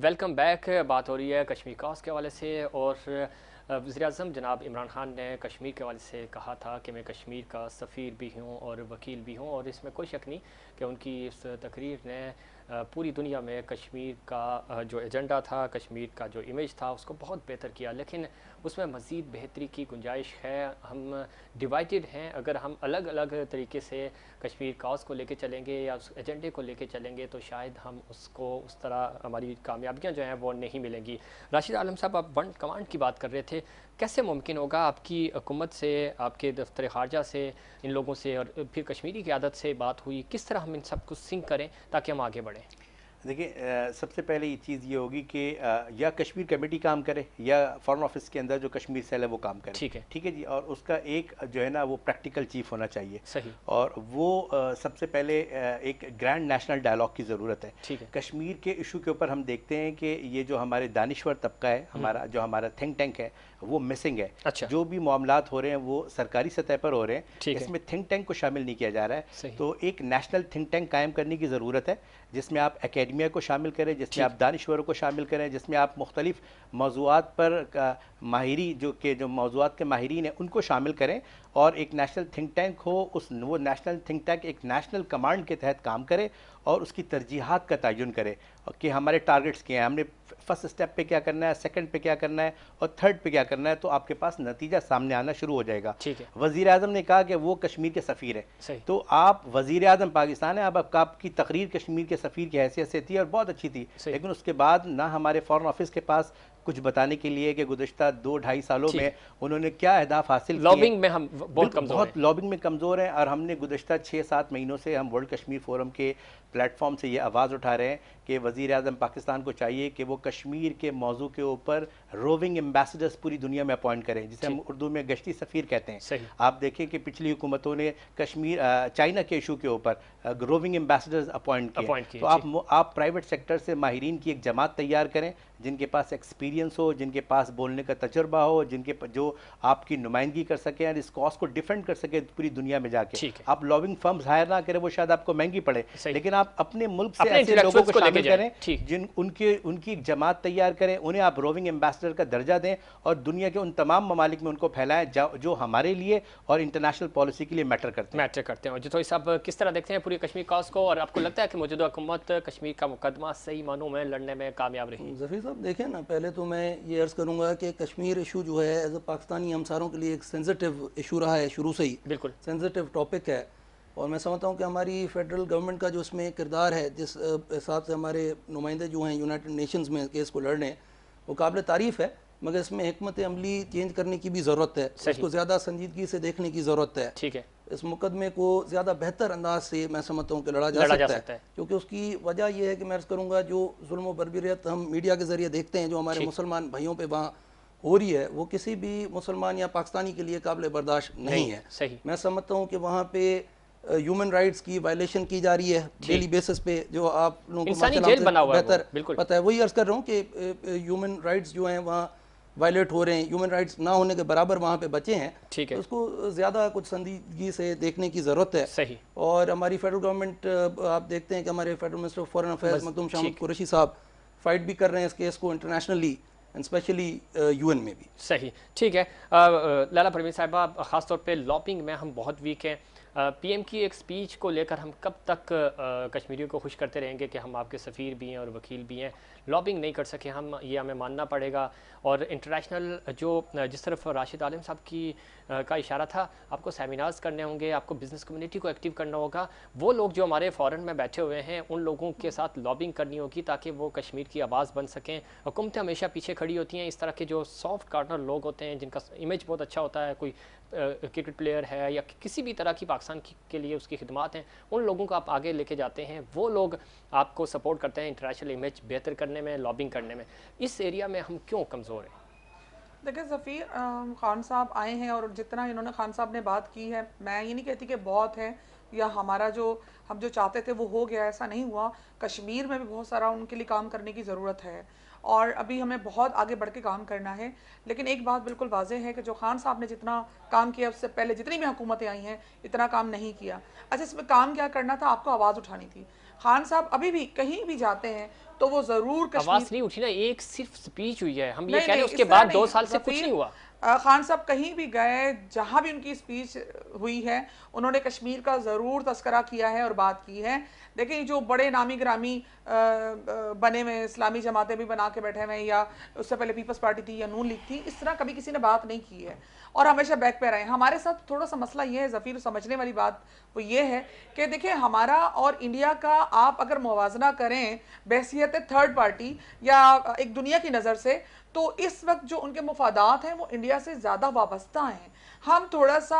Welcome back. बात हो रही है कश्मीर कॉज के हवाले से और वज़ीर-ए-आज़म जनाब इमरान खान ने कश्मीर के हवाले से कहा था कि मैं कश्मीर का सफ़ीर भी हूँ और वकील भी हूँ, और इसमें कोई शक नहीं कि उनकी इस तकरीर ने पूरी दुनिया में कश्मीर का जो एजेंडा था, कश्मीर का जो इमेज था, उसको बहुत बेहतर किया। लेकिन उसमें मज़ीद बेहतरी की गुंजाइश है। हम डिवाइडेड हैं। अगर हम अलग अलग तरीके से कश्मीर कॉज को लेके चलेंगे या उस एजेंडे को लेके चलेंगे तो शायद हम उसको उस तरह हमारी कामयाबियां जो हैं वो नहीं मिलेंगी। राशिद आलम साहब, आप वन कमांड की बात कर रहे थे, कैसे मुमकिन होगा आपकी हुकूमत से, आपके दफ्तर खारजा से, इन लोगों से और फिर कश्मीरी क़यादत से बात हुई, किस तरह हम इन सब कुछ सिंक करें ताकि हम आगे बढ़ें? देखिए, सबसे पहले ये चीज़ ये होगी कि या कश्मीर कमेटी काम करे या फॉरेन ऑफिस के अंदर जो कश्मीर सेल है वो काम करे। ठीक है। ठीक है जी। और उसका एक जो है ना वो प्रैक्टिकल चीफ होना चाहिए। सही। और वो सबसे पहले एक ग्रैंड नेशनल डायलॉग की ज़रूरत है। ठीक है। कश्मीर के इशू के ऊपर हम देखते हैं कि ये जो हमारे दानिश्वर तबका है, हमारा थिंक टैंक है, वो मिसिंग है। अच्छा। जो भी मामलात हो रहे हैं वो सरकारी सतह पर हो रहे हैं, ठीक है। इसमें थिंक टैंक को शामिल नहीं किया जा रहा है। सही। तो एक नेशनल थिंक टैंक कायम करने की ज़रूरत है, जिसमें आप एकेडमिया को शामिल करें, जिसमें आप दानिश्वरों को शामिल करें, जिसमें आप मुख्तलिफ मौज़ूआत पर माहिरी जो मौज़ूआत के माहिरीन हैं उनको शामिल करें, और एक नेशनल थिंक टैंक हो। वो नेशनल थिंक टैंक एक नेशनल कमांड के तहत काम करे और उसकी तरजीहात का तयन करे कि हमारे टारगेट्स क्या हैं, हमने फर्स्ट स्टेप पे क्या करना है, सेकंड पे क्या करना है और थर्ड पे क्या करना है। तो आपके पास नतीजा सामने आना शुरू हो जाएगा। ठीक है। वज़ीर आज़म ने कहा कि वो कश्मीर के सफ़ीर है। सही। तो आप वज़ीर आज़म पाकिस्तान है, अब आपकी तकरीर कश्मीर के सफ़ीर की हैसियत से थी और बहुत अच्छी थी, लेकिन उसके बाद ना हमारे फॉरेन ऑफिस के पास कुछ बताने के लिए कि गुज़िश्ता 2-2.5 सालों में उन्होंने क्या अहदाफ हासिल किए। लॉबिंग में हम बहुत कमज़ोर हैं। लॉबिंग में कमज़ोर हैं। और हमने गुज़िश्ता 6-7 महीनों से हम वर्ल्ड कश्मीर फोरम के प्लेटफॉर्म से ये आवाज़ उठा रहे हैं कि वज़ीर आज़म पाकिस्तान को चाहिए कि वो कश्मीर के मौजू के ऊपर रोविंग एम्बेसडर्स पूरी दुनिया में अपॉइंट करें, जिसे हम उर्दू में गश्ती सफ़ीर कहते हैं। सही। आप देखें कि पिछली हुकूमतों ने चाइना के इशू के ऊपर रोविंग एम्बेसडर्स अपॉइंट किए। तो आप प्राइवेट सेक्टर से माहिरीन की एक जमात तैयार करें, जिनके पास एक्सपीरियंस हो, जिनके पास बोलने का तजुर्बा हो, जो आपकी नुमाइंदगी कर सकें और इस कॉज को डिफेंड कर सके पूरी दुनिया में जाके। आप लॉबिंग फर्म्स हायर ना करें, वो शायद आपको महंगी पड़े, लेकिन आप अपने मुल्क से ऐसे लोगों को शामिल करें उनकी एक जमात तैयार करें, उन्हें आप रोविंग एम्बेसडर का दर्जा दें और दुनिया के उन तमाम ममालिक में उनको फैलाएं जो हमारे लिए और इंटरनेशनल पॉलिसी के लिए मैटर करते हैं। और जो साहब किस तरह देखते हैं पूरी कश्मीर कॉज को, और आपको लगता है कि मौजूदा हुकूमत कश्मीर का मुकदमा सही मानों में लड़ने में कामयाब रही? ज़फ़ीर साहब देखें ना, पहले तो मैं ये अर्ज़ करूँगा कि कश्मीर इशू जो है एज ए पाकिस्तानी हमसारों के लिए एक सेंसिटिव इशू रहा है, शुरू से ही बिल्कुल सेंसिटिव टॉपिक है। और मैं समझता हूँ कि हमारी फेडरल गवर्नमेंट का जो इसमें किरदार है, जिस हिसाब से हमारे नुमाइंदे जो हैं यूनाइटेड नेशंस में केस को लड़ रहे हैं, वो काबिल तारीफ़ है, मगर इसमें हिकमत अमली चेंज करने की भी ज़रूरत है, इसको ज़्यादा संजीदगी से देखने की ज़रूरत है। ठीक है। इस मुकदमे को ज़्यादा बेहतर अंदाज से मैं समझता हूँ कि लड़ा जा सकता है, क्योंकि उसकी वजह यह है कि मैं अर्ज़ करूँगा जो जुल्म व बर्बरियत हम मीडिया के ज़रिए देखते हैं, जो हमारे मुसलमान भाइयों पे वहाँ हो रही है, वो किसी भी मुसलमान या पाकिस्तानी के लिए काबिल बर्दाश्त नहीं है। सही। मैं समझता हूँ कि वहाँ पे ह्यूमन राइट्स की वायलेशन की जा रही है डेली बेसिस पे, जो आप लोगों को बेहतर पता है। वही अर्ज़ कर रहा हूँ कि ह्यूमन राइट्स जो हैं वहाँ वायलेट हो रहे हैं, ह्यूमन राइट्स ना होने के बराबर वहाँ पे बचे हैं। ठीक है। उसको ज़्यादा कुछ संजीदगी से देखने की ज़रूरत है। सही। और हमारी फेडरल गवर्नमेंट, आप देखते हैं कि हमारे federal minister of foreign affairs Makhdoom Shah Qureshi साहब फाइट भी कर रहे हैं इस केस को इंटरनेशनली एंड स्पेशली यूएन में भी। सही। ठीक है। लाला परवीन साहिबा, ख़ासतौर पे लॉबिंग में हम बहुत वीक हैं। पीएम की एक स्पीच को लेकर हम कब तक कश्मीरियों को खुश करते रहेंगे कि हम आपके सफ़ीर भी हैं और वकील भी हैं? लॉबिंग नहीं कर सके हम, ये हमें मानना पड़ेगा। और इंटरनेशनल जिस तरफ राशिद आलम साहब का इशारा था, आपको सेमिनार्स करने होंगे, आपको बिज़नेस कम्युनिटी को एक्टिव करना होगा, वो लोग जो हमारे फ़ॉरेन में बैठे हुए हैं उन लोगों के साथ लॉबिंग करनी होगी ताकि वो कश्मीर की आवाज़ बन सकें। हुकूमतें हमेशा पीछे खड़ी होती हैं, इस तरह के जो सॉफ्ट कॉर्नर लोग होते हैं जिनका इमेज बहुत अच्छा होता है, कोई क्रिकेट प्लेयर है या किसी भी तरह की पाकिस्तान के लिए उसकी खिदमत हैं, उन लोगों को आप आगे लेके जाते हैं, वो लोग आपको सपोर्ट करते हैं इंटरनेशनल इमेज बेहतर करने में, लॉबिंग करने में। इस एरिया में हम क्यों कमज़ोर हैं? देखिए ज़फ़ीर, खान साहब आए हैं और जितना इन्होंने खान साहब ने बात की है, मैं ये नहीं कहती कि बहुत है या हमारा हम जो चाहते थे वो हो गया, ऐसा नहीं हुआ। कश्मीर में भी बहुत सारा उनके लिए काम करने की ज़रूरत है। और अभी हमें बहुत आगे बढ़ के काम करना है। लेकिन एक बात बिल्कुल वाज़ेह है कि जो खान साहब ने जितना काम किया उससे पहले जितनी भी हुकूमतें आई हैं इतना काम नहीं किया। अच्छा, इसमें काम क्या करना था? आपको आवाज़ उठानी थी। खान साहब अभी भी कहीं भी जाते हैं तो वो ज़रूर कश्मीर, आवाज नहीं उठी ना, एक सिर्फ स्पीच हुई है, हम ये नहीं कह रहे हैं नहीं उसके इस तरह बाद 2 नहीं साल से कुछ ज़फ़ीर, नहीं हुआ। खान साहब कहीं भी गए, जहां भी उनकी स्पीच हुई है, उन्होंने कश्मीर का ज़रूर तस्करा किया है और बात की है। देखिए, जो बड़े नामी ग्रामी बने हुए इस्लामी जमातें भी बना के बैठे हुए हैं, या उससे पहले पीपल्स पार्टी थी या नून लीग थी, इस तरह कभी किसी ने बात नहीं की है और हमेशा बैक पे रहे। हमारे साथ थोड़ा सा मसला ये है ज़फ़ीर, समझने वाली बात वो ये है कि देखिए, हमारा और इंडिया का आप अगर मुवाजना करें बहसियत थर्ड पार्टी या एक दुनिया की नज़र से, तो इस वक्त जो उनके मुफादात हैं वो इंडिया से ज़्यादा वाबस्ता हैं। हम थोड़ा सा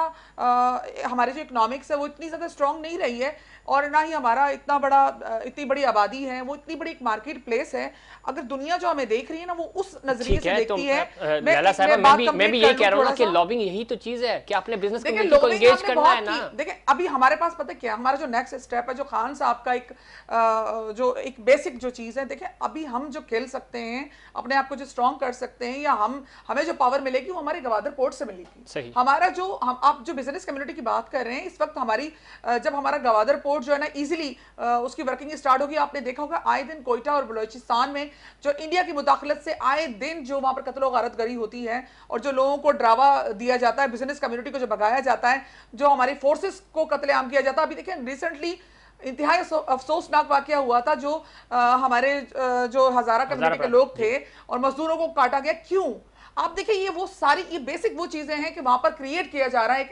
हमारी जो इकोनॉमिक्स है वो इतनी ज़्यादा स्ट्रॉन्ग नहीं रही है, और ना ही हमारा इतनी बड़ी आबादी है, वो इतनी बड़ी एक मार्केट प्लेस है। अगर दुनिया जो हमें देख रही है ना, वो उस नजरिए ठीक से है, तो देखती है। लैला साहबा, मैं भी यही कह रहा हूँ ना कि लॉबिंग यही तो चीज है कि आपने बिजनेस देखिए, कम्युनिटी को लॉबिंग एंगेज हमने करना बहुत है ना। की। देखिए, अभी हमारे पास पता है क्या, हमारा जो नेक्स्ट स्टेप है, जो खान साहब का एक जो एक बेसिक जो चीज़ है, देखिए अभी हम जो खेल सकते हैं, अपने आप को जो स्ट्रॉन्ग कर सकते हैं, या हमें जो पावर मिलेगी वो हमारे गवादर पोर्ट से मिलेगी। सही। हमारा जो आप जो बिजनेस कम्युनिटी की बात कर रहे हैं, इस वक्त हमारी जब हमारा गवादर पोर्ट जो है ना इजीली उसकी वर्किंग स्टार्ट होगी, आपने देखा होगा आए दिन कोयटा और बलूचिस्तान में जो इंडिया की मुदाखलत से आए दिन जो वहां पर कत्ल और गारतगरी होती है, और जो लोगों को डरावा दिया जाता है, बिजनेस कम्युनिटी को जो भगाया जाता है, जो हमारी फोर्सेस को कत्लेआम किया जाता है। अभी देखिए, रिसेंटली इंतहाई अफसोसनाक वाकया हुआ था, जो हमारे जो हजारा कम्युनिटी के लोग थे और मजदूरों को काटा गया। क्यों? आप देखिए, ये बेसिक वो चीजें हैं कि वहां पर क्रिएट किया जा रहा है एक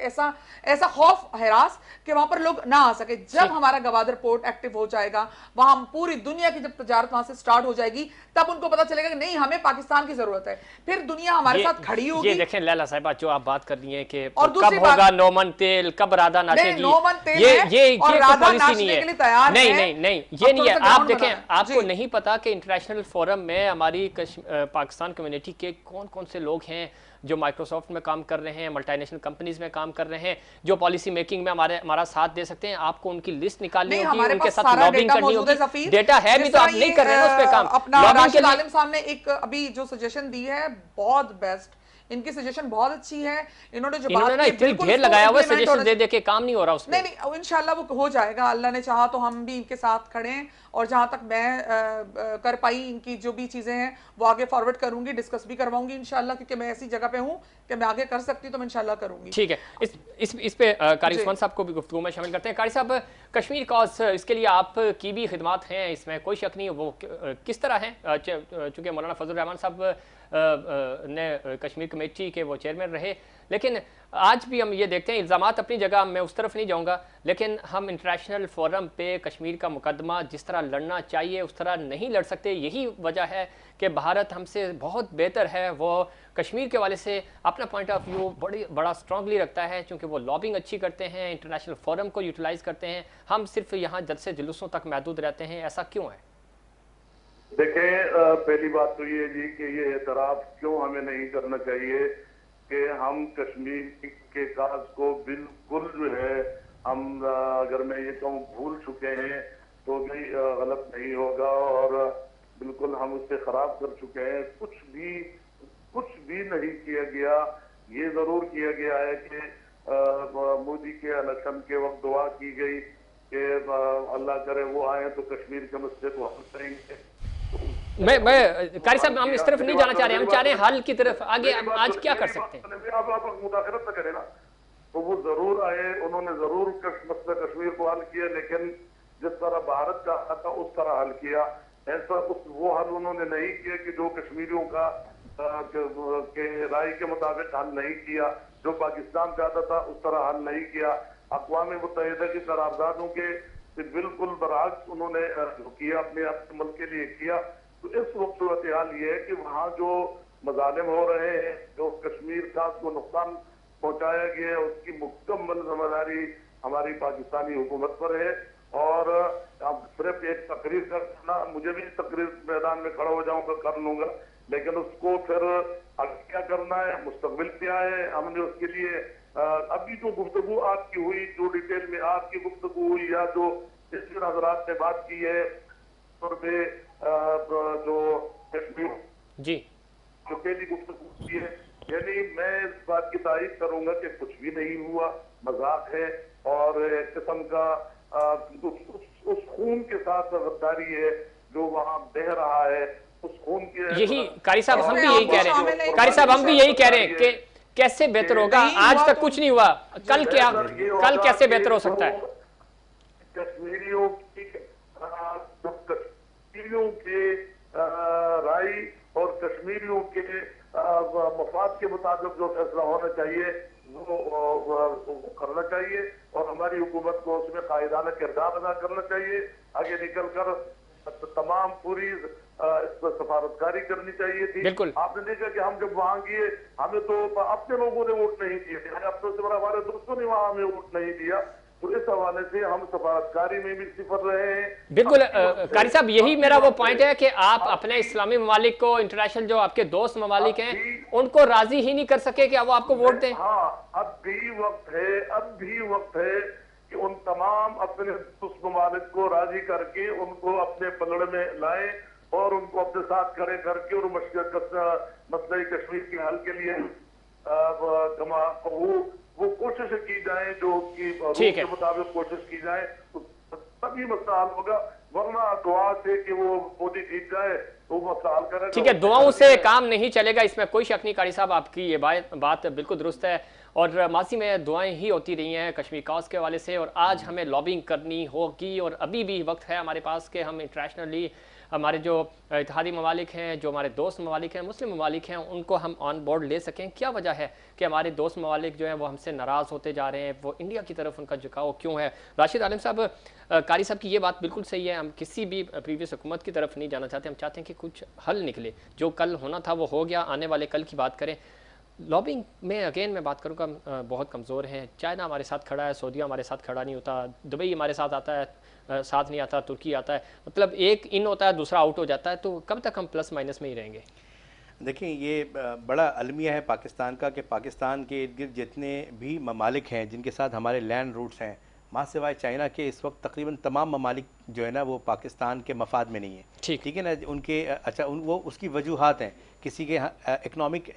ऐसा खौफ हरास कि वहां पर लोग ना आ सके। जब हमारा गवादर पोर्ट एक्टिव हो जाएगा, वहां पूरी दुनिया की जब तजारत वहां से स्टार्ट हो जाएगी, तब उनको पता चलेगा कि नहीं, हमें पाकिस्तान की जरूरत है। फिर दुनिया हमारे साथ खड़ी होगी। ये देखें लैला साहिबा, जो आप बात कर रही हैं कि और कब होगा नोमन तेल, कब राधा नाचेगी, ये पॉलिसी नहीं है। नहीं नहीं नहीं, ये नहीं है। आप देखें, आपको नहीं पता कि इंटरनेशनल फोरम में हमारी पाकिस्तान कम्युनिटी के कौन कौन से लोग हैं जो माइक्रोसॉफ्ट में काम कर रहे हैं, मल्टीनेशनल कंपनीज में काम कर रहे हैं, जो पॉलिसी मेकिंग में हमारा साथ दे सकते हैं। आपको उनकी लिस्ट निकालनी होगी, उनके साथ लॉबिंग करनी होगी। डेटा है भी तो आप नहीं कर रहे हैं उस पे काम। अपना राशिद आलिम साहब ने एक अभी जो सजेशन दी है, बहुत बेस्ट, इनकी सजेशन बहुत अच्छी है। इन्होंने जो बात की, ढेर लगाया हुआ सजेशन दे के काम नहीं हो रहा उसमें। नहीं, इंशाल्लाह वो हो जाएगा, अल्लाह ने चाहा तो हम भी इनके साथ खड़े हैं, और जहां तक मैं कर पाई इनकी जो भी चीजें हैं वो आगे फॉरवर्ड करूंगी, डिस्कस भी करवाऊंगी इंशाल्लाह, क्योंकि मैं ऐसी जगह पे हूं कि मैं आगे कर सकती हूं, तो मैं इंशाल्लाह करूंगी। ठीक है, इस पे कारी उस्मान साहब को भी गुफ्तगू में शामिल करते हैं। कारी साहब, कश्मीर कॉज, इसके लिए आपकी भी खिदमात हैं, इसमें कोई शक नहीं है। वो किस तरह है? चूंकि मौलाना फजल रहमान साहब ने कश्मीर कमेटी के वो चेयरमैन रहे, लेकिन आज भी हम ये देखते हैं, इल्ज़ामात अपनी जगह, मैं उस तरफ नहीं जाऊंगा, लेकिन हम इंटरनेशनल फोरम पे कश्मीर का मुकदमा जिस तरह लड़ना चाहिए उस तरह नहीं लड़ सकते। यही वजह है कि भारत हमसे बहुत बेहतर है, वो कश्मीर के वाले से अपना पॉइंट ऑफ व्यू बड़ा स्ट्रांगली रखता है, क्योंकि वो लॉबिंग अच्छी करते हैं, इंटरनेशनल फोरम को यूटिलाइज करते हैं। हम सिर्फ यहाँ जलसे जुलूसों तक महदूद रहते हैं। ऐसा क्यों है? देखें, पहली बात तो ये जी कि ये एतराफ़ क्यों हमें नहीं करना चाहिए कि हम कश्मीर के काज को बिल्कुल जो है, हम अगर मैं ये कहूँ भूल चुके हैं तो भी गलत नहीं होगा, और बिल्कुल हम उससे खराब कर चुके हैं। कुछ भी नहीं किया गया। ये जरूर किया गया है कि मोदी के इलेक्शन के वक्त दुआ की गई कि अल्लाह करे वो आए तो कश्मीर के मसले को हल करेंगे। मैं कारी साहब, हम इस तरफ नहीं जाना चाह रहे, हम चाह रहे हैं हल की तरफ। आगे आज क्या कर सकते हैं? आप मुदाखलत न करें ना, तो वो जरूर आए, उन्होंने जरूर मसला कश्मीर को हल किया, लेकिन जिस तरह भारत का था उस तरह हल किया। ऐसा वो हल उन्होंने नहीं किया कि जो कश्मीरियों का के राय के मुताबिक हल नहीं किया, जो पाकिस्तान चाहता था उस तरह हल नहीं किया। अक़वाम मुत्तहिदा की करारदादों के बिल्कुल बरअक्स उन्होंने किया, अपने मुल्क के लिए किया। तो इस वक्त सूरत हाल ये है कि वहाँ जो मजालिम हो रहे हैं, जो कश्मीर का को नुकसान पहुंचाया गया है, उसकी मुकम्मल जिम्मेदारी हमारी पाकिस्तानी हुकूमत पर है। और अब सिर्फ एक तकरीर करना, मुझे भी तकरीर मैदान में खड़ा हो जाऊंगा, कर लूंगा, लेकिन उसको फिर क्या करना है, मुस्तकबिल क्या है, हमने उसके लिए अभी जो गुफ्तगू आपकी हुई, जो डिटेल में आपकी गुफ्तगू हुई, या जो जिन हजरात ने बात की है, जो कश्मीर जी जो पहली गुफ्तगू की है, यानी मैं इस बात की तारीफ करूंगा कि कुछ भी नहीं हुआ, मजाक है और एक किस्म का उस खून के साथ गद्दारी है जो वहां बह रहा है, उस खून के यही कारी साहब हम भी यही कह रहे हैं, कारी साहब हम भी यही कह रहे हैं कि कैसे बेहतर होगा, आज तक कुछ नहीं हुआ, कल क्या, कल कैसे बेहतर हो सकता है? कश्मीरियों की कश्मीरियों के राय और कश्मीरियों के मफाद के मुताबिक जो फैसला होना चाहिए वो करना चाहिए और हमारी हुकूमत को उसमें कायदाना किरदार अदा करना चाहिए। आगे निकल कर तमाम पूरी इस पर सफारतकारी करनी चाहिए थी। बिल्कुल आपने देखा कि हम जब वहां गए हमें तो अपने लोगों ने वोट नहीं दिए, अपने से बड़ा हमारे दोस्तों ने वहां हमें वोट नहीं दिया, तो इस हवाले से हम सफारतकारी में भी सिफर रहे हैं। बिल्कुल कारी साहब, यही मेरा वो पॉइंट है कि आप अपने इस्लामी ममालिक को, इंटरनेशनल जो आपके दोस्त ममालिक हैं, उनको राजी ही नहीं कर सके कि वो आपको वोट दें। हाँ, अब भी वक्त है कि उन तमाम अपने दोस्त ममालिक को राजी करके उनको अपने पलड़ में लाए और उनको अपने साथ खड़े करके और मसले कश्मीर के हल के लिए वो कोशिश की जाए, जो कि रूल के मुताबिक कोशिश की जाए, तो तभी मसला हल होगा, वरना दुआ से कि वो मोदी जीत जाए तो मसला हल करेगा। ठीक है, दुआओं से काम नहीं चलेगा, इसमें कोई शक नहीं। कारी साहब आपकी ये बात बिल्कुल दुरुस्त है और माजी में दुआएं ही होती रही हैं कश्मीर कॉज के हवाले से, और आज हमें लॉबिंग करनी होगी और अभी भी वक्त है हमारे पास कि हम इंटरनेशनली हमारे जो इत्तेहादी ममालिक हैं, जो हमारे दोस्त ममालिक हैं, मुस्लिम ममालिक हैं, उनको हम ऑन बोर्ड ले सकें। क्या वजह है कि हमारे दोस्त ममालिक जो हैं वो हमसे नाराज़ होते जा रहे हैं, वो इंडिया की तरफ उनका झुकाव क्यों है? राशिद आलम साहब, कारी साहब की ये बात बिल्कुल सही है, हम किसी भी प्रीवियस हुकूमत की तरफ नहीं जाना चाहते, हम चाहते हैं कि कुछ हल निकले, जो कल होना था वो हो गया, आने वाले कल की बात करें। लॉबिंग में अगेन मैं बात करूँगा, बहुत कमज़ोर हैं। चाइना हमारे साथ खड़ा है, सऊदीया हमारे साथ खड़ा नहीं होता, दुबई हमारे साथ आता है, साथ नहीं आता, तुर्की आता है, मतलब एक इन होता है दूसरा आउट हो जाता है, तो कब तक हम प्लस माइनस में ही रहेंगे? देखिए, ये बड़ा अलमिया है पाकिस्तान का कि पाकिस्तान के इर्द गिर्द जितने भी ममालिक हैं जिनके साथ हमारे लैंड रूट्स हैं, माँ सिवाय चाइना के इस वक्त तकरीबन तमाम ममालिक जो है ना वो पाकिस्तान के मफाद में नहीं है। ठीक है ना, उनके अच्छा वो उसकी वजूहात हैं, किसी के इकनॉमिक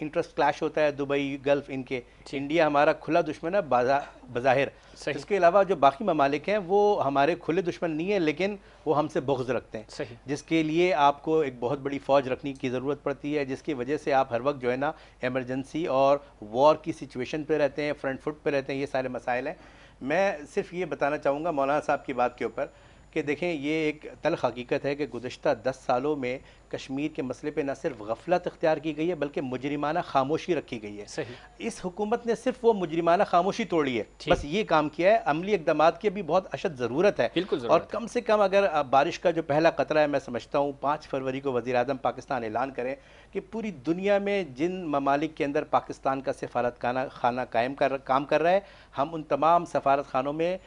इंटरेस्ट क्लैश होता है, दुबई गल्फ इनके, इंडिया हमारा खुला दुश्मन है बज़ाहिर। इसके अलावा जो बाकी ममालिक हैं वो हमारे खुले दुश्मन नहीं है, लेकिन वो हमसे बुग़्ज़ रखते हैं, जिसके लिए आपको एक बहुत बड़ी फ़ौज रखने की ज़रूरत पड़ती है, जिसकी वजह से आप हर वक्त जो है ना एमरजेंसी और वॉर की सिचुएशन पे रहते हैं, फ्रंट फुट पे रहते हैं। ये सारे मसाइल हैं। मैं सिर्फ ये बताना चाहूँगा मौलाना साहब की बात के ऊपर कि देखें, ये एक तल्ख़ हकीकत है कि गुज़श्ता 10 सालों में कश्मीर के मसले पे न सिर्फ गफलत इख्तियार की गई है बल्कि मुजरिमाना खामोशी रखी गई है। इस हुकूमत ने सिर्फ वो मुजरिमाना खामोशी तोड़ी है, बस ये काम किया है। अमली इक़दामात की भी बहुत अशद ज़रूरत है, और कम से कम अगर बारिश का जो पहला क़तरा है, मैं समझता हूँ 5 फरवरी को वज़ीर आज़म पाकिस्तान ऐलान करें कि पूरी दुनिया में जिन ममालिक के अंदर पाकिस्तान का सफारत खाना काम कर रहा है, हम उन तमाम सफारत खानों में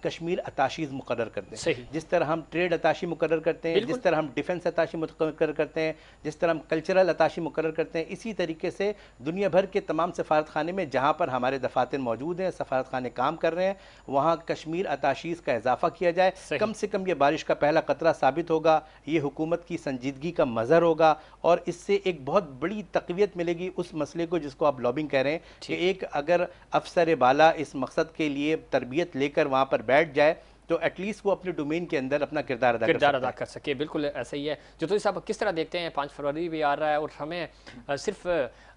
कश्मीर अताशीज़ मुकर्रर कर दें। जिस तरह हम ट्रेड अताशी मुकर्रर करते हैं, जिस तरह हम डिफेंस अताशी मुकर्रर करते हैं, जिस तरह हम कल्चरल अताशी मुकर्रर करते हैं, इसी तरीके से दुनिया भर के तमाम सफारत खाने में जहाँ पर हमारे दफातर मौजूद हैं, सफारत खाने काम कर रहे हैं, वहाँ कश्मीर अताशीज़ का इजाफा किया जाए। कम से कम ये बारिश का पहला कतरा साबित होगा, ये हुकूमत की संजीदगी का मज़हर होगा, और इससे एक बहुत बड़ी तक़वियत मिलेगी उस मसले को जिसको आप लॉबिंग कह रहे हैं कि एक अगर अफसर बाला इस मकसद के लिए तरबियत लेकर वहाँ पर बैठ जाए तो एटलीस्ट वो अपने डोमेन के अंदर अपना किरदार अदा कर सके। बिल्कुल ऐसा ही है। जो साहब किस तरह देखते हैं, 5 फरवरी भी आ रहा है और हमें सिर्फ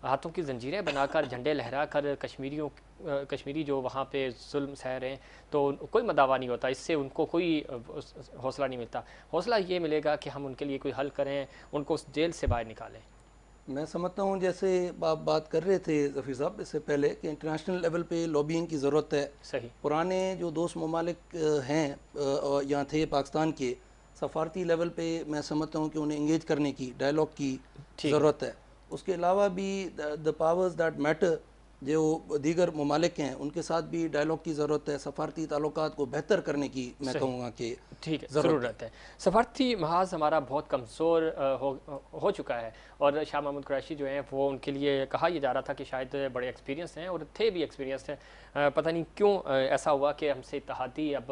हाथों की जंजीरें बनाकर, झंडे लहरा कर कश्मीरी जो वहाँ पे जुल्म सह रहे हैं, तो कोई मदावा नहीं होता, इससे उनको कोई हौसला नहीं मिलता। हौसला ये मिलेगा कि हम उनके लिए कोई हल करें, उनको उस जेल से बाहर निकालें। मैं समझता हूँ जैसे आप बात कर रहे थे ज़फ़ीर साहब इससे पहले कि इंटरनेशनल लेवल पे लॉबिंग की ज़रूरत है। सही, पुराने जो दोस्त ममालिक हैं यहाँ थे पाकिस्तान के, सफारती लेवल पे मैं समझता हूँ कि उन्हें इंगेज करने की, डायलॉग की ज़रूरत है। उसके अलावा भी द पावर्स दैट मैटर जो दीगर ममालिक हैं उनके साथ भी डायलॉग की ज़रूरत है, सफारती ताल्लुकात को बेहतर करने की मैं कहूँगा कि ठीक है ज़रूरत है। सफारती महाज हमारा बहुत कमज़ोर हो चुका है, और शाह महमूद कुरैशी जो हैं वो, उनके लिए कहा यह जा रहा था कि शायद बड़े एक्सपीरियंस हैं और थे भी एक्सपीरियंस हैं, पता नहीं क्यों ऐसा हुआ कि हमसे इत्तेहादी अब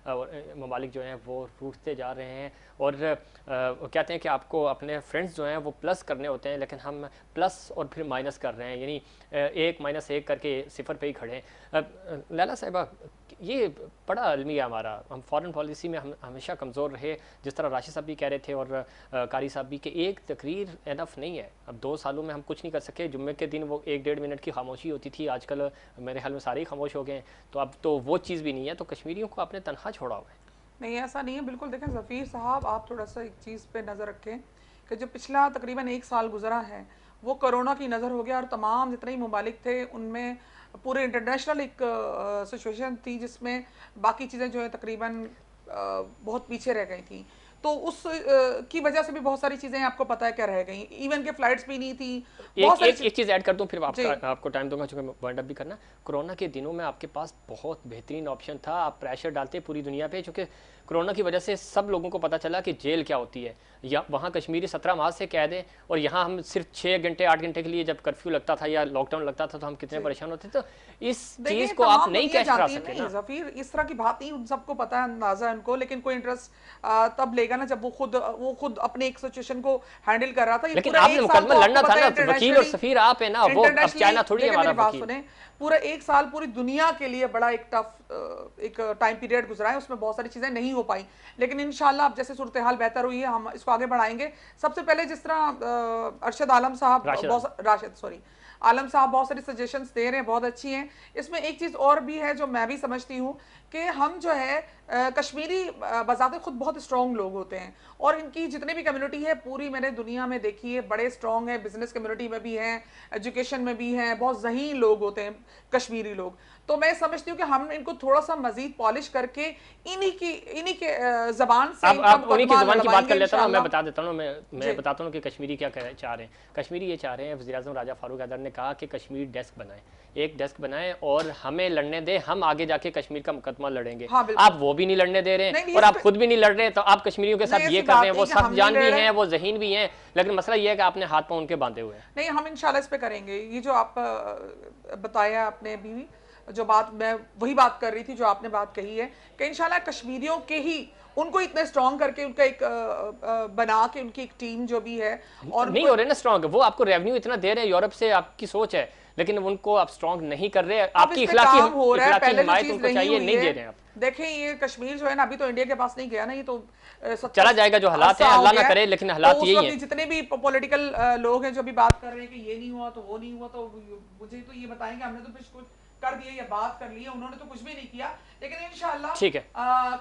ममालिक जो हैं वो रूठते जा रहे हैं और कहते हैं कि आपको अपने फ्रेंड्स जो हैं वो प्लस करने होते हैं, लेकिन हम प्लस और फिर माइनस कर रहे हैं, यानी 1 - 1 करके सिफर पे ही खड़े हैं। लैला साहिबा, ये बड़ा अलमी है हमारा, हम फॉरेन पॉलिसी में हम हमेशा कमज़ोर रहे, जिस तरह राशिद साहब भी कह रहे थे और कारी साहब भी, कि एक तकरीर इनफ नहीं है। अब 2 सालों में हम कुछ नहीं कर सके। जुम्मे के दिन वो 1-1.5 मिनट की खामोशी होती थी, आजकल मेरे ख्याल में सारे ही खामोश हो गए हैं, तो अब तो वो चीज़ भी नहीं है। तो कश्मीरियों को आपने तनहा छोड़ा हुआ है। नहीं, ऐसा नहीं है, बिल्कुल। देखें ज़फ़ीर साहब, आप थोड़ा सा एक चीज़ पे नज़र रखें कि जो पिछला तकरीबन 1 साल गुजरा है वो कोरोना की नज़र हो गया, और तमाम जितने ही ममालिक थे उनमें पूरे इंटरनेशनल एक सिचुएशन थी जिसमें बाकी चीज़ें जो है तकरीबन बहुत पीछे रह गई थी। तो उस की वजह से भी बहुत सारी चीज़ें आपको पता है क्या रह गई, इवन के फ्लाइट्स भी नहीं थी। एक चीज़ ऐड कर दूं, फिर आपको टाइम दूंगा चूँकि वाइंड अप भी करना। कोरोना के दिनों में आपके पास बहुत बेहतरीन ऑप्शन था, आप प्रेशर डालते पूरी दुनिया पे, चूँकि कोरोना की वजह से सब लोगों को पता चला कि जेल क्या होती है। या वहाँ कश्मीरी 17 माह से कैद है, और यहाँ हम सिर्फ 6 घंटे 8 घंटे के लिए जब कर्फ्यू लगता था या लॉकडाउन लगता था तो हम कितने परेशान होते। तो इस चीज़ को आप नहीं कैश करा सके ना ज़फ़ीर, इस तरह की बात नहीं, उन सबको पता है, अंदाजा है उनको, लेकिन कोई इंटरेस्ट तब लेगा ना जब वो खुद अपने एक सिचुएशन को हैंडल कर रहा था। लेकिन आपने मुकदमा लड़ना था ना, वकील और सफीर आप है ना, वो अब चाइना थोड़ी है हमारा वकील। पूरा 1 साल पूरी दुनिया के लिए बड़ा एक टफ एक टाइम पीरियड गुजरा है, उसमें बहुत सारी चीज़ें नहीं हो पाई, लेकिन इंशाल्लाह अब जैसे सूरत हाल बेहतर हुई है हम इसको आगे बढ़ाएंगे। सबसे पहले जिस तरह अरशद आलम साहब आलम साहब बहुत सारी सजेशंस दे रहे हैं, बहुत अच्छी हैं। इसमें एक चीज़ और भी है जो मैं भी समझती हूँ कि हम जो है कश्मीरी बज़ाते खुद बहुत स्ट्रॉन्ग लोग होते हैं, और इनकी जितनी भी कम्युनिटी है पूरी मैंने दुनिया में देखी है, बड़े स्ट्रॉन्ग है, बिजनेस कम्युनिटी में भी हैं, एजुकेशन में भी हैं, बहुत ज़हीन लोग होते हैं कश्मीरी लोग। तो मैं समझती हूँ कि हम इनको थोड़ा सा मजीद पॉलिश करके इन्हीं के ज़बान से आप उन्हीं की ज़बान की बात कर लेता हूँ। मैं बता देता हूँ, मैं बताता हूँ कि कश्मीरी क्या चाह रहे हैं। कश्मीरी ये चाह रहे हैं, वज़ीर-ए-आज़म राजा फारूक हैदर ने कहा कि कश्मीर डेस्क बनाए, एक डेस्क बनाए और हमें लड़ने दे, हम आगे जाके कश्मीर का मुकदमा लड़ेंगे। हाँ, आप वो भी नहीं लड़ने दे रहे हैं और आप खुद भी नहीं लड़ रहे, तो आप कश्मीरियों के साथ ये कर रहे हैं। वो सख्त जान भी हैं, वो ज़हीन भी हैं, लेकिन मसला ये है कि आपने हाथ पांव उनके बांधे हुए हैं। नहीं, हम इंशाल्लाह इस पे करेंगे। ये जो आप बताया आपने बीवी, जो बात मैं वही बात कर रही थी जो आपने बात कही है कि इंशाल्लाह कश्मीरियों के ही उनको इतने स्ट्रॉन्ग करके उनका एक बना के उनकी एक टीम जो भी है, और नहीं हो रहे ना स्ट्रॉन्ग, वो आपको रेवेन्यू इतना दे रहे हैं यूरोप से, आपकी सोच है, लेकिन उनको आप स्ट्रॉन्ग नहीं कर रहे। आपकी इखलाकी हिमायत उनको चाहिए, नहीं दे रहे हैं आप। देखें ये कश्मीर जो है ना, अभी तो इंडिया के पास नहीं गया ना, ये तो चला जाएगा। जो हालात हैं अल्लाह ना करे, लेकिन हालात यही हैं। जितने भी पॉलिटिकल लोग हैं जो भी बात कर रहे हैं कि ये नहीं हुआ तो वो नहीं हुआ, तो मुझे तो ये बताएंगे हमने तो कुछ कर दिया या बात कर ली है, उन्होंने तो कुछ भी नहीं किया। लेकिन इंशाल्लाह ठीक है,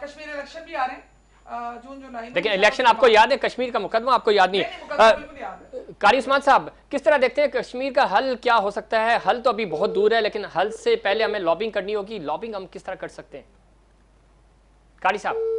कश्मीर इलेक्शन भी आ रहे हैं जून जुलाई में। लेकिन इलेक्शन आपको याद है, कश्मीर का मुकदमा आपको याद नहीं है। कारी उस्मान साहब, किस तरह देखते हैं कश्मीर का हल क्या हो सकता है? हल तो अभी बहुत दूर है, लेकिन हल से पहले हमें लॉबिंग करनी होगी। लॉबिंग हम किस तरह कर सकते हैं? कारी साहब,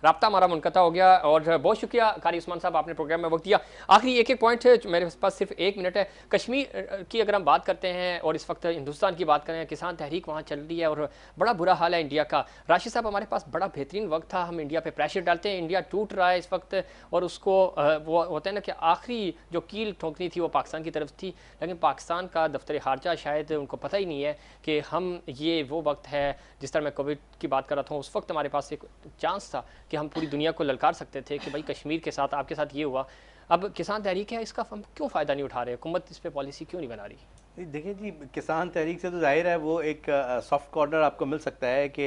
राब्ता हमारा मुनक़ता हो गया, और बहुत शुक्रिया कारी उस्मान साहब, आपने प्रोग्राम में वक्त दिया। आखिरी एक पॉइंट है, मेरे पास सिर्फ 1 मिनट है। कश्मीर की अगर हम बात करते हैं और इस वक्त हिंदुस्तान की बात करें, किसान तहरीक वहाँ चल रही है और बड़ा बुरा हाल है इंडिया का। राशिद साहब, हमारे पास बड़ा बेहतरीन वक्त था, हम इंडिया पे प्रेशर डालते हैं, इंडिया टूट रहा है इस वक्त, और उसको वो होता है ना कि आखिरी जो कील ठोकनी थी वो पाकिस्तान की तरफ थी, लेकिन पाकिस्तान का दफ्तर खारजा शायद उनको पता ही नहीं है कि हम ये वो वक्त है, जिस तरह मैं कोविड की बात कर रहा था, उस वक्त हमारे पास एक चांस था कि हम पूरी दुनिया को ललकार सकते थे कि भाई कश्मीर के साथ आपके साथ ये हुआ। अब किसान तहरीक है, इसका हम क्यों फ़ायदा नहीं उठा रहे? हुकूमत इस पे पॉलिसी क्यों नहीं बना रही? देखिए जी, किसान तहरीक से तो जाहिर है वो एक सॉफ्ट कॉर्नर आपको मिल सकता है कि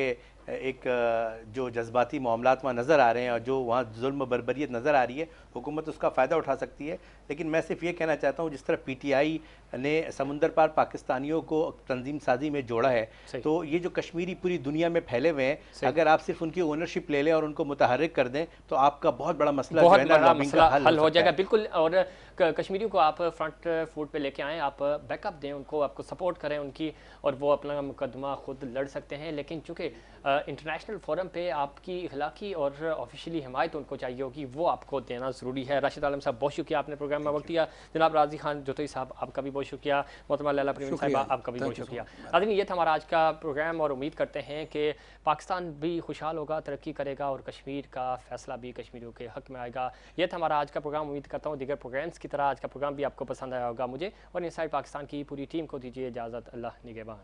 एक जो जज्बाती मामलात वहाँ नज़र आ रहे हैं और जो वहाँ जुल्म बर्बरियत नज़र आ रही है, हुकूमत उसका फ़ायदा उठा सकती है। लेकिन मैं सिर्फ ये कहना चाहता हूँ, जिस तरह PTI ने समुंदर पार पाकिस्तानियों को तंजीम साजी में जोड़ा है, तो ये जो कश्मीरी पूरी दुनिया में फैले हुए हैं, अगर आप सिर्फ उनकी ओनरशिप ले लें और उनको मुतहर्रिक कर दें तो आपका बहुत बड़ा मसला हल हो जाएगा। बिल्कुल, और कश्मीरियों को आप फ्रंट फुट पे लेके आएँ, आप बैकअप दें उनको, आपको सपोर्ट करें उनकी, और वो अपना मुकदमा खुद लड़ सकते हैं। लेकिन चूँकि इंटरनेशनल फोरम पे आपकी इखलाकी और ऑफिशियली हिमायत उनको चाहिए होगी, वो आपको देना ज़रूरी है। राशिद आलम साहब, बहुत शुक्रिया, आपने प्रोग्राम में वक्त दिया। जनाब राजी खान जोतई साहब, आपका भी बहुत शुक्रिया। मोहतरमा लैला परवीन साहिबा, आपका भी बहुत शुक्रिया। नाज़रीन, ये था हमारा आज का प्रोग्राम, और उम्मीद करते हैं कि पाकिस्तान भी खुशहाल होगा, तरक्की करेगा, और कश्मीर का फैसला भी कश्मीरियों के हक़ में आएगा। यह था हमारा आज का प्रोग्राम। उम्मीद करता हूँ दीगर प्रोग्राम्स की तरह आज का प्रोग्राम भी आपको पसंद आया होगा। मुझे और इनसाइड पाकिस्तान की पूरी टीम को दीजिए इजाज़त। अल्लाह निगहबान।